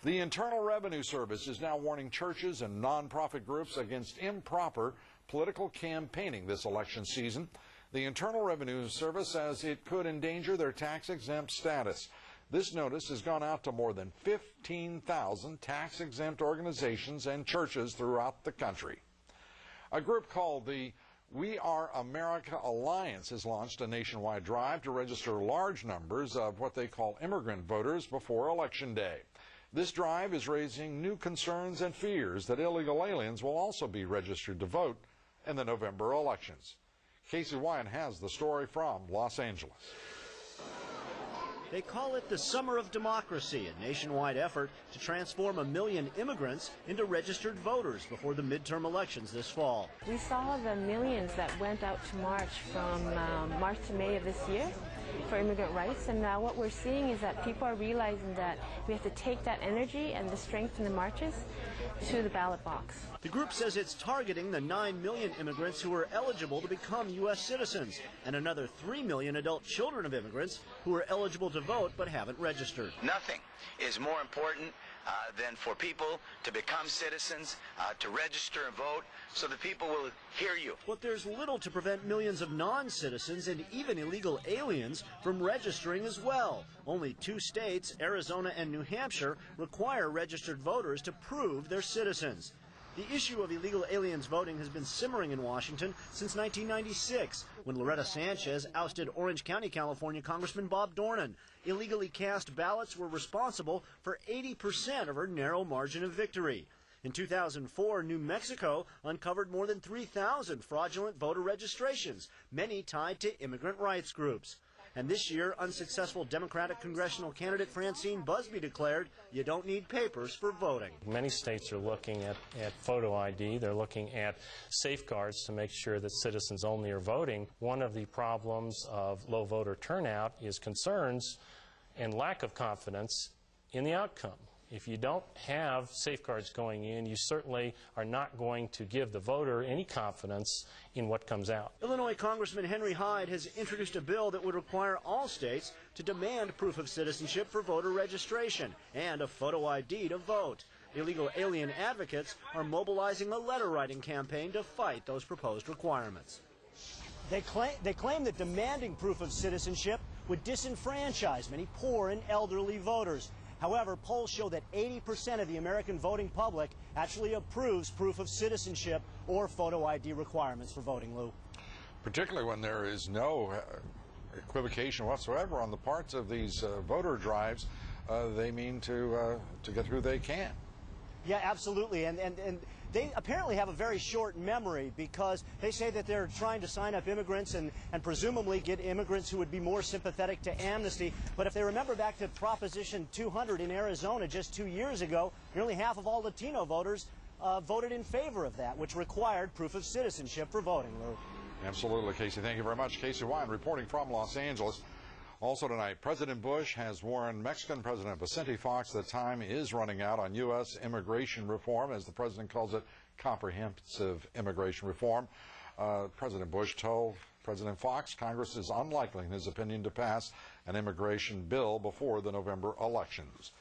The Internal Revenue Service is now warning churches and nonprofit groups against improper political campaigning this election season. The Internal Revenue Service says it could endanger their tax-exempt status. This notice has gone out to more than 15,000 tax-exempt organizations and churches throughout the country. A group called the We Are America Alliance has launched a nationwide drive to register large numbers of what they call immigrant voters before Election Day. This drive is raising new concerns and fears that illegal aliens will also be registered to vote in the November elections. Casey Wyan has the story from Los Angeles. They call it the Summer of Democracy, a nationwide effort to transform 1 million immigrants into registered voters before the midterm elections this fall. We saw the millions that went out to march from March to May of this year for immigrant rights, and now what we're seeing is that people are realizing that we have to take that energy and the strength in the marches to the ballot box. The group says it's targeting the 9 million immigrants who are eligible to become U.S. citizens and another 3 million adult children of immigrants who are eligible to vote but haven't registered. Nothing is more important than for people to become citizens, to register and vote, so that people will hear you. But there's little to prevent millions of non-citizens and even illegal aliens from registering as well. Only 2 states, Arizona and New Hampshire, require registered voters to prove they're citizens. The issue of illegal aliens voting has been simmering in Washington since 1996, when Loretta Sanchez ousted Orange County, California Congressman Bob Dornan. Illegally cast ballots were responsible for 80% of her narrow margin of victory. In 2004, New Mexico uncovered more than 3,000 fraudulent voter registrations, many tied to immigrant rights groups. And this year, unsuccessful Democratic congressional candidate Francine Busby declared, you don't need papers for voting. Many states are looking at photo ID. They're looking at safeguards to make sure that citizens only are voting. One of the problems of low voter turnout is concerns and lack of confidence in the outcome. If you don't have safeguards going in, you certainly are not going to give the voter any confidence in what comes out. Illinois Congressman Henry Hyde has introduced a bill that would require all states to demand proof of citizenship for voter registration and a photo ID to vote. Illegal alien advocates are mobilizing a letter-writing campaign to fight those proposed requirements. They claim that demanding proof of citizenship would disenfranchise many poor and elderly voters. However, polls show that 80% of the American voting public actually approves proof of citizenship or photo ID requirements for voting, Lou. Particularly when there is no equivocation whatsoever on the parts of these voter drives, they mean to get who they can. Yeah, absolutely. And they apparently have a very short memory, because they say that they're trying to sign up immigrants and presumably get immigrants who would be more sympathetic to amnesty. But if they remember back to Proposition 200 in Arizona just 2 years ago, nearly half of all Latino voters voted in favor of that, which required proof of citizenship for voting, Lou. Absolutely, Casey. Thank you very much. Casey Wyan reporting from Los Angeles. Also tonight, President Bush has warned Mexican President Vicente Fox that time is running out on U.S. immigration reform, as the president calls it, comprehensive immigration reform. President Bush told President Fox Congress is unlikely, in his opinion, to pass an immigration bill before the November elections.